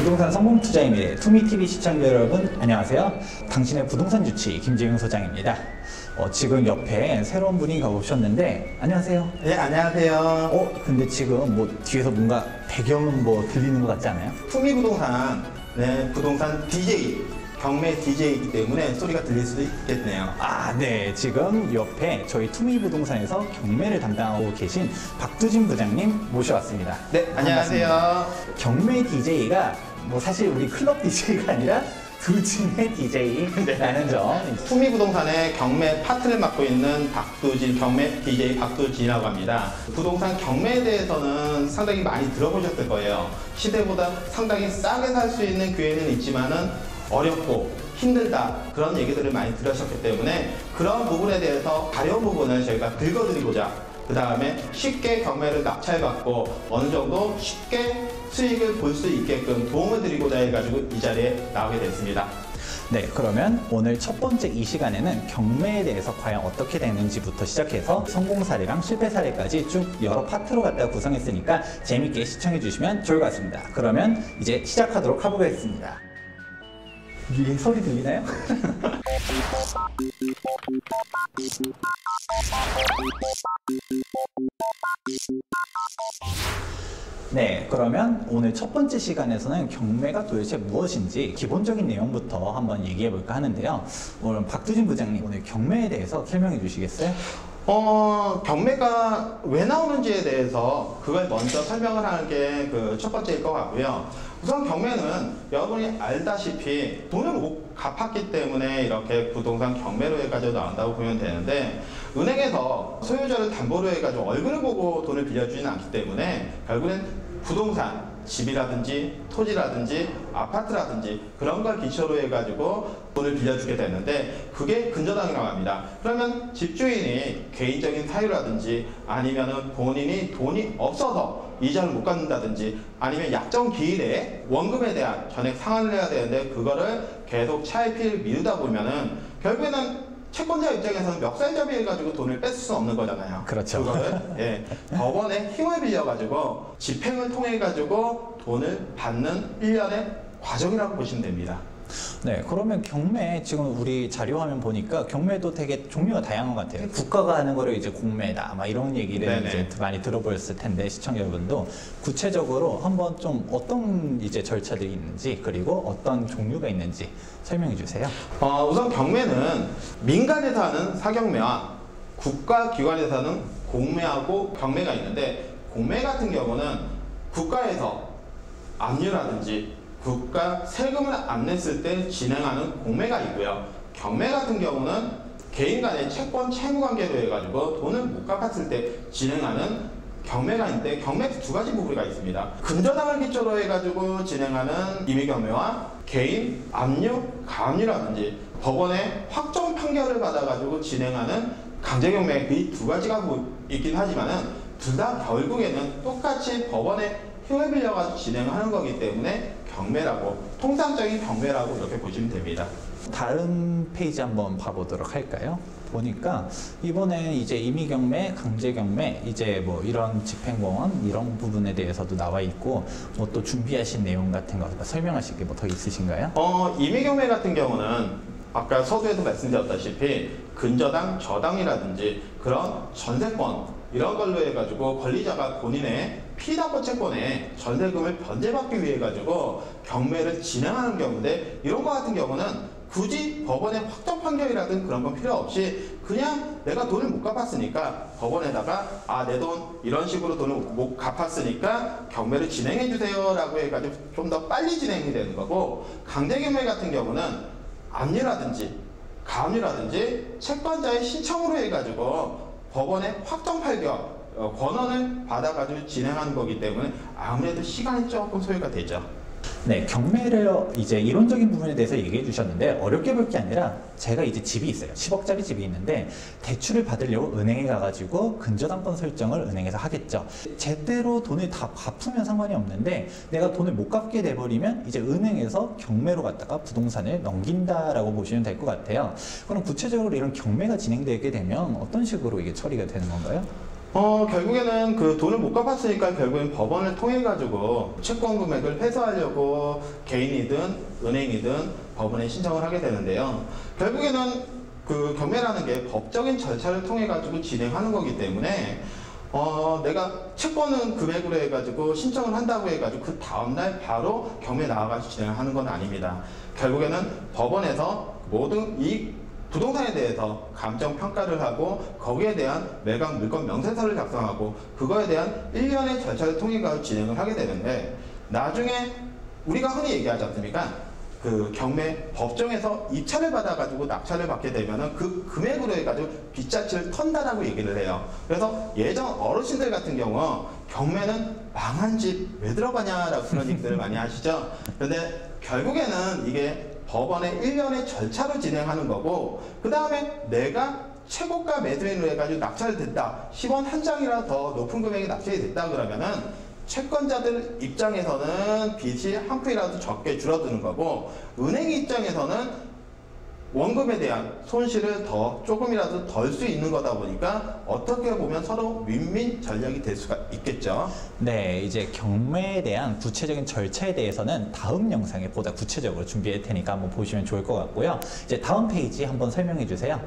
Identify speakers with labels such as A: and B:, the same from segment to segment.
A: 부동산 성공 투자의 미래 투미TV 시청자 여러분 안녕하세요. 당신의 부동산 주치 김재용 소장입니다. 지금 옆에 새로운 분이 가보셨는데 안녕하세요.
B: 네, 안녕하세요.
A: 근데 지금 뭐 뒤에서 뭔가 배경은 뭐 들리는 것 같지 않아요?
B: 투미부동산, 네, 부동산 DJ, 경매 DJ이기 때문에 소리가 들릴 수도 있겠네요.
A: 네. 지금 옆에 저희 투미부동산에서 경매를 담당하고 계신 박두진 부장님 모셔왔습니다.
B: 네, 안녕하세요.
A: 반갑습니다. 경매 DJ가 뭐 사실 우리 클럽 DJ가 아니라 두진의 DJ라는 점.
B: 투미부동산의 경매 파트를 맡고 있는 박두진, 경매 DJ 박두진이라고 합니다. 부동산 경매에 대해서는 상당히 많이 들어보셨을 거예요. 시대보다 상당히 싸게 살 수 있는 기회는 있지만은 어렵고 힘들다 그런 얘기들을 많이 들으셨기 때문에 그런 부분에 대해서 가려운 부분을 저희가 긁어드리고자 그 다음에 쉽게 경매를 낙찰받고 어느 정도 쉽게 수익을 볼 수 있게끔 도움을 드리고자 해가지고 이 자리에 나오게 됐습니다.
A: 네, 그러면 오늘 첫 번째 이 시간에는 경매에 대해서 과연 어떻게 되는지부터 시작해서 성공 사례랑 실패 사례까지 쭉 여러 파트로 갖다가 구성했으니까 재밌게 시청해 주시면 좋을 것 같습니다. 그러면 이제 시작하도록 해보겠습니다. 위에 소리 들리나요? 네, 그러면 오늘 첫 번째 시간에서는 경매가 도대체 무엇인지 기본적인 내용부터 한번 얘기해 볼까 하는데요. 오늘 박두진 부장님 오늘 경매에 대해서 설명해 주시겠어요?
B: 경매가 왜 나오는지에 대해서 그걸 먼저 설명을 하는 게 그 첫 번째일 것 같고요. 우선 경매는 여러분이 알다시피 돈을 못 갚았기 때문에 이렇게 부동산 경매로 해가지고 나온다고 보면 되는데 은행에서 소유자를 담보로 해가지고 얼굴을 보고 돈을 빌려주지는 않기 때문에 결국엔 부동산, 집이라든지 토지라든지 아파트라든지 그런 걸 기초로 해가지고 돈을 빌려주게 되는데 그게 근저당이라고 합니다. 그러면 집주인이 개인적인 사유라든지 아니면은 본인이 돈이 없어서 이자를 못 갚는다든지 아니면 약정 기일에 원금에 대한 전액 상환을 해야 되는데 그거를 계속 차일피일 미루다 보면은 결국에는 채권자 입장에서는 멱살잡이 해가지고 돈을 뺏을 수 없는 거잖아요.
A: 그렇죠.
B: 그거를 법원의 힘을 빌려가지고 집행을 통해가지고 돈을 받는 일련의 과정이라고 보시면 됩니다.
A: 네, 그러면 경매 지금 우리 자료 화면 보니까 경매도 되게 종류가 다양한 것 같아요. 국가가 하는 거를 이제 공매다, 막 이런 얘기를 이제 많이 들어보셨을 텐데 시청자 여러분도 구체적으로 한번 좀 어떤 이제 절차들이 있는지 그리고 어떤 종류가 있는지 설명해 주세요.
B: 우선 경매는 민간에서 하는 사경매와 국가기관에서 하는 공매하고 경매가 있는데 공매 같은 경우는 국가에서 압류라든지 국가 세금을 안 냈을 때 진행하는 공매가 있고요. 경매 같은 경우는 개인 간의 채권 채무 관계로 해가지고 돈을 못 갚았을 때 진행하는 경매가 있는데 경매 두 가지 부류가 있습니다. 근저당을 기초로 해가지고 진행하는 임의경매와 개인 압류, 가압류라든지 법원의 확정 판결을 받아가지고 진행하는 강제경매 이 두 가지가 있긴 하지만은 둘 다 결국에는 똑같이 법원의 힘을 빌려가지고 진행하는 거기 때문에 경매라고 통상적인 경매라고 이렇게 보시면 됩니다.
A: 다른 페이지 한번 봐보도록 할까요? 보니까 이번에 이제 임의경매, 강제경매, 이제 뭐 이런 집행공원 이런 부분에 대해서도 나와 있고 뭐 또 준비하신 내용 같은 거 설명하실 게 뭐 더 있으신가요?
B: 임의경매 같은 경우는 아까 서두에도 말씀드렸다시피 근저당, 저당이라든지 그런 전세권 이런 걸로 해가지고 권리자가 본인의 피담보 채권에 전세금을 변제받기 위해 가지고 경매를 진행하는 경우인데 이런 거 같은 경우는 굳이 법원의 확정 판결이라든 그런 건 필요 없이 그냥 내가 돈을 못 갚았으니까 법원에다가 내 돈 이런 식으로 돈을 못 갚았으니까 경매를 진행해 주세요 라고 해가지고 좀 더 빨리 진행이 되는 거고 강제경매 같은 경우는 압류라든지 가압류라든지 채권자의 신청으로 해가지고 법원의 확정 판결 권한을 받아가지고 진행하는 거기 때문에 아무래도 시간이 조금 소요가 되죠.
A: 네, 경매를 이제 이론적인 부분에 대해서 얘기해 주셨는데 어렵게 볼 게 아니라 제가 이제 집이 있어요. 10억짜리 집이 있는데 대출을 받으려고 은행에 가가지고 근저당권 설정을 은행에서 하겠죠. 제대로 돈을 다 갚으면 상관이 없는데 내가 돈을 못 갚게 돼버리면 이제 은행에서 경매로 갔다가 부동산을 넘긴다라고 보시면 될 것 같아요. 그럼 구체적으로 이런 경매가 진행되게 되면 어떤 식으로 이게 처리가 되는 건가요?
B: 결국에는 그 돈을 못 갚았으니까 결국엔 법원을 통해 가지고 채권 금액을 회수하려고 개인이든 은행이든 법원에 신청을 하게 되는데요. 결국에는 그 경매라는 게 법적인 절차를 통해 가지고 진행하는 거기 때문에 내가 채권은 금액으로 해가지고 신청을 한다고 해가지고 그 다음날 바로 경매 나와가지고 진행하는 건 아닙니다. 결국에는 법원에서 모든 이 부동산에 대해서 감정평가를 하고 거기에 대한 매각 물건 명세서를 작성하고 그거에 대한 일련의 절차를 통해 가지고 진행을 하게 되는데 나중에 우리가 흔히 얘기하지 않습니까? 그 경매 법정에서 입찰을 받아가지고 낙찰을 받게 되면은 그 금액으로 해가지고 빚자치를 턴다라고 얘기를 해요. 그래서 예전 어르신들 같은 경우 경매는 망한 집 왜 들어가냐라고 그런 얘기들을 많이 하시죠. 그런데 결국에는 이게 법원의 일련의 절차로 진행하는 거고 그 다음에 내가 최고가 매수인으로 해가지고 낙찰이 됐다. 10원 한 장이라도 더 높은 금액이 낙찰이 됐다 그러면은 채권자들 입장에서는 빚이 한 푼이라도 적게 줄어드는 거고 은행 입장에서는 원금에 대한 손실을 더 조금이라도 덜 수 있는 거다 보니까 어떻게 보면 서로 윈윈 전략이 될 수가 있겠죠.
A: 네, 이제 경매에 대한 구체적인 절차에 대해서는 다음 영상에 보다 구체적으로 준비할 테니까 한번 보시면 좋을 것 같고요. 이제 다음 페이지 한번 설명해 주세요.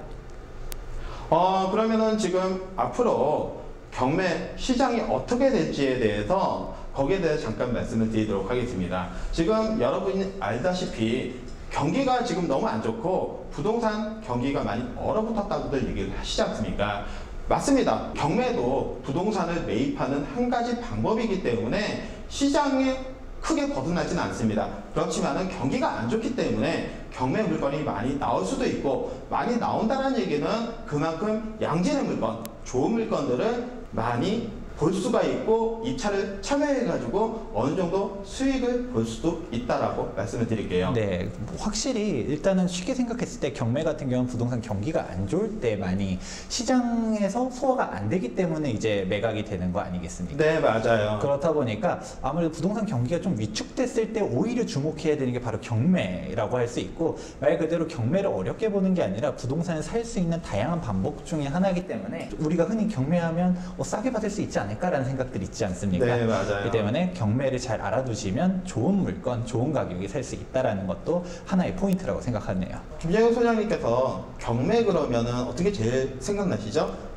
B: 그러면은 지금 앞으로 경매 시장이 어떻게 될지에 대해서 거기에 대해서 잠깐 말씀을 드리도록 하겠습니다. 지금 여러분이 알다시피 경기가 지금 너무 안 좋고 부동산 경기가 많이 얼어붙었다고들 얘기를 하시지 않습니까? 맞습니다. 경매도 부동산을 매입하는 한 가지 방법이기 때문에 시장에 크게 벗어나지는 않습니다. 그렇지만은 경기가 안 좋기 때문에 경매 물건이 많이 나올 수도 있고 많이 나온다는 얘기는 그만큼 양질의 물건, 좋은 물건들을 많이 볼 수가 있고 입찰을 참여해가지고 어느 정도 수익을 볼 수도 있다라고 말씀을 드릴게요.
A: 네, 확실히 일단은 쉽게 생각했을 때 경매 같은 경우는 부동산 경기가 안 좋을 때 많이 시장에서 소화가 안 되기 때문에 이제 매각이 되는 거 아니겠습니까?
B: 네, 맞아요.
A: 그렇다 보니까 아무래도 부동산 경기가 좀 위축됐을 때 오히려 주목해야 되는 게 바로 경매라고 할 수 있고 말 그대로 경매를 어렵게 보는 게 아니라 부동산을 살 수 있는 다양한 방법 중에 하나이기 때문에 우리가 흔히 경매하면 싸게 받을 수 있지 않을까라는 생각들이 있지 않습니까?
B: 네, 맞아요.
A: 그렇기 때문에 경매를 잘 알아두시면 좋은 물건, 좋은 가격에 살 수 있다는 것도 하나의 포인트라고 생각하네요.
B: 김재경 소장님께서 경매 그러면은 어떻게 제일 생각나시죠?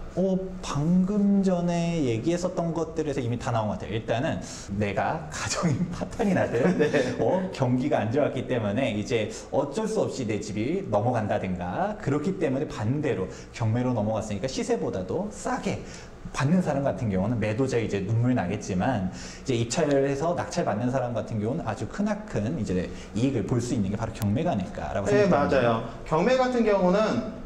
A: 방금 전에 얘기했었던 것들에서 이미 다 나온 것 같아요. 일단은 내가 가정이 파탄이 나든
B: 네.
A: 경기가 안 좋았기 때문에 이제 어쩔 수 없이 내 집이 넘어간다든가 그렇기 때문에 반대로 경매로 넘어갔으니까 시세보다도 싸게 받는 사람 같은 경우는 매도자 이제 눈물 나겠지만 이제 입찰을 해서 낙찰 받는 사람 같은 경우는 아주 크나큰 이제 이익을 볼 수 있는 게 바로 경매가 아닐까라고
B: 네,
A: 생각합니다.
B: 맞아요. 경매 같은 경우는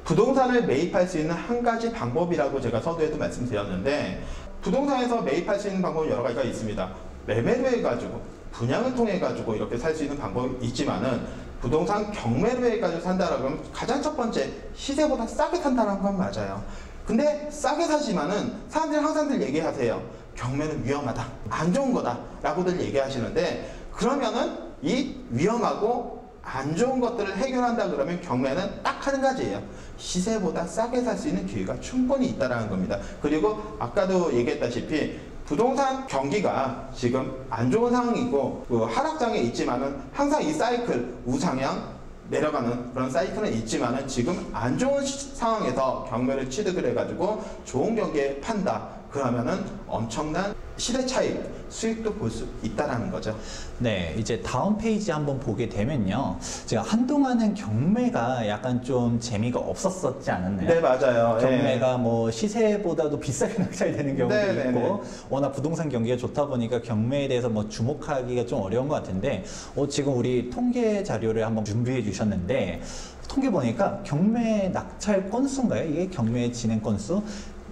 B: 부동산을 매입할 수 있는 한 가지 방법이라고 제가 서두에도 말씀드렸는데 부동산에서 매입할 수 있는 방법은 여러 가지가 있습니다. 매매로 해가지고 분양을 통해 가지고 이렇게 살 수 있는 방법이 있지만은 부동산 경매로 해가지고 산다라고 하면 가장 첫 번째 시세보다 싸게 산다는 건 맞아요. 근데 싸게 사지만은 사람들이 항상들 얘기하세요. 경매는 위험하다, 안 좋은 거다 라고들 얘기하시는데 그러면은 이 위험하고 안 좋은 것들을 해결한다 그러면 경매는 딱 한 가지예요. 시세보다 싸게 살 수 있는 기회가 충분히 있다는 겁니다. 그리고 아까도 얘기했다시피 부동산 경기가 지금 안 좋은 상황이고 하락장에 있지만은 항상 이 사이클 우상향 내려가는 그런 사이클은 있지만은 지금 안 좋은 상황에서 경매를 취득을 해가지고 좋은 경기에 판다. 그러면은 엄청난 시대 차익, 수익도 볼 수 있다라는 거죠.
A: 네, 이제 다음 페이지 한번 보게 되면요. 제가 한동안은 경매가 약간 좀 재미가 없었었지 않았나요?
B: 네, 맞아요.
A: 경매가 뭐 시세보다도 비싸게 낙찰되는 경우도
B: 네,
A: 있고 워낙 부동산 경기가 좋다 보니까 경매에 대해서 뭐 주목하기가 좀 어려운 것 같은데 지금 우리 통계 자료를 한번 준비해 주셨는데 통계 보니까 경매 낙찰 건수인가요? 이게 경매 진행 건수?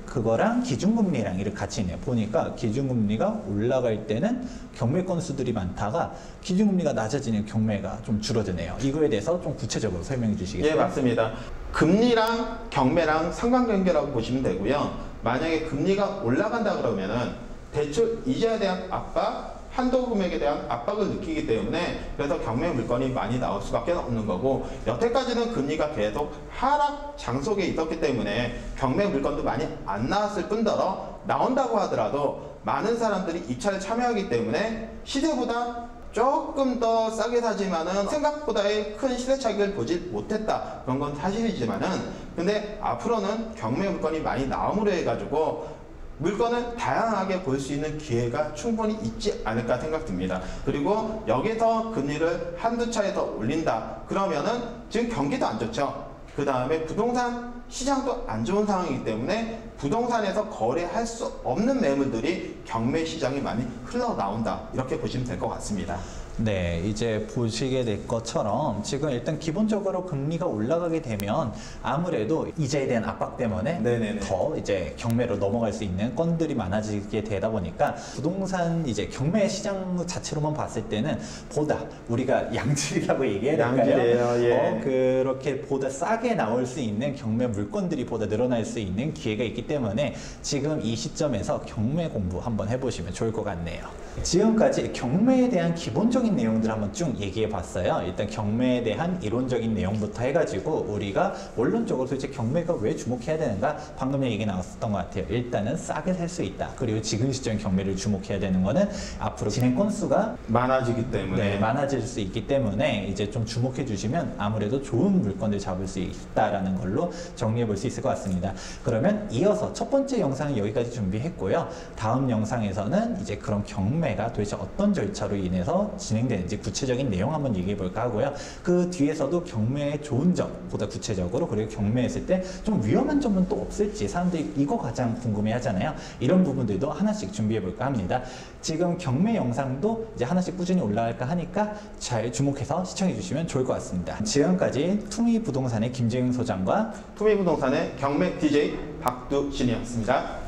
A: 그거랑 기준금리랑 이렇게 같이 있네요. 보니까 기준금리가 올라갈 때는 경매 건수들이 많다가 기준금리가 낮아지는 경매가 좀 줄어드네요. 이거에 대해서 좀 구체적으로 설명해 주시겠어요?
B: 예, 맞습니다. 금리랑 경매랑 상관관계라고 보시면 되고요. 만약에 금리가 올라간다 그러면은 대출 이자에 대한 압박, 한도 금액에 대한 압박을 느끼기 때문에 그래서 경매 물건이 많이 나올 수밖에 없는 거고, 여태까지는 금리가 계속 하락 장속에 있었기 때문에 경매 물건도 많이 안 나왔을 뿐더러 나온다고 하더라도 많은 사람들이 입찰에 참여하기 때문에 시세보다 조금 더 싸게 사지만은 생각보다의 큰 시세 차익을 보지 못했다, 그런 건 사실이지만은, 근데 앞으로는 경매 물건이 많이 나옴으로 해가지고 물건을 다양하게 볼 수 있는 기회가 충분히 있지 않을까 생각됩니다. 그리고 여기서 금리를 한두 차례 더 올린다 그러면은 지금 경기도 안 좋죠. 그 다음에 부동산 시장도 안 좋은 상황이기 때문에 부동산에서 거래할 수 없는 매물들이 경매 시장에 많이 흘러나온다, 이렇게 보시면 될 것 같습니다.
A: 네, 이제 보시게 될 것처럼 지금 일단 기본적으로 금리가 올라가게 되면 아무래도 이자에 대한 압박 때문에
B: 네네네.
A: 더 이제 경매로 넘어갈 수 있는 건들이 많아지게 되다 보니까 부동산 이제 경매 시장 자체로만 봤을 때는 보다 우리가 양질이라고 얘기해야 될까요?
B: 양질이에요, 예.
A: 그렇게 보다 싸게 나올 수 있는 경매 물건들이 보다 늘어날 수 있는 기회가 있기 때문에 지금 이 시점에서 경매 공부 한번 해보시면 좋을 것 같네요. 지금까지 경매에 대한 기본적인 내용들 한번 쭉 얘기해 봤어요. 일단 경매에 대한 이론적인 내용부터 해가지고 우리가 원론적으로 도대체 경매가 왜 주목해야 되는가, 방금 얘기 나왔었던 것 같아요. 일단은 싸게 살 수 있다. 그리고 지금 시점 경매를 주목해야 되는 거는 앞으로 진행 건수가
B: 많아지기 때문에
A: 많아질 수 있기 때문에 이제 좀 주목해 주시면 아무래도 좋은 물건들 잡을 수 있다라는 걸로 정리해 볼 수 있을 것 같습니다. 그러면 이어서 첫 번째 영상은 여기까지 준비했고요. 다음 영상에서는 이제 그런 경매가 도대체 어떤 절차로 인해서 진행되는지 구체적인 내용 한번 얘기해 볼까 하고요. 그 뒤에서도 경매의 좋은 점보다 구체적으로, 그리고 경매했을 때 좀 위험한 점은 또 없을지 사람들이 이거 가장 궁금해 하잖아요. 이런 부분들도 하나씩 준비해 볼까 합니다. 지금 경매 영상도 이제 하나씩 꾸준히 올라갈까 하니까 잘 주목해서 시청해 주시면 좋을 것 같습니다. 지금까지 투미부동산의 김재웅 소장과
B: 투미부동산의 경매 DJ 박두신이었습니다.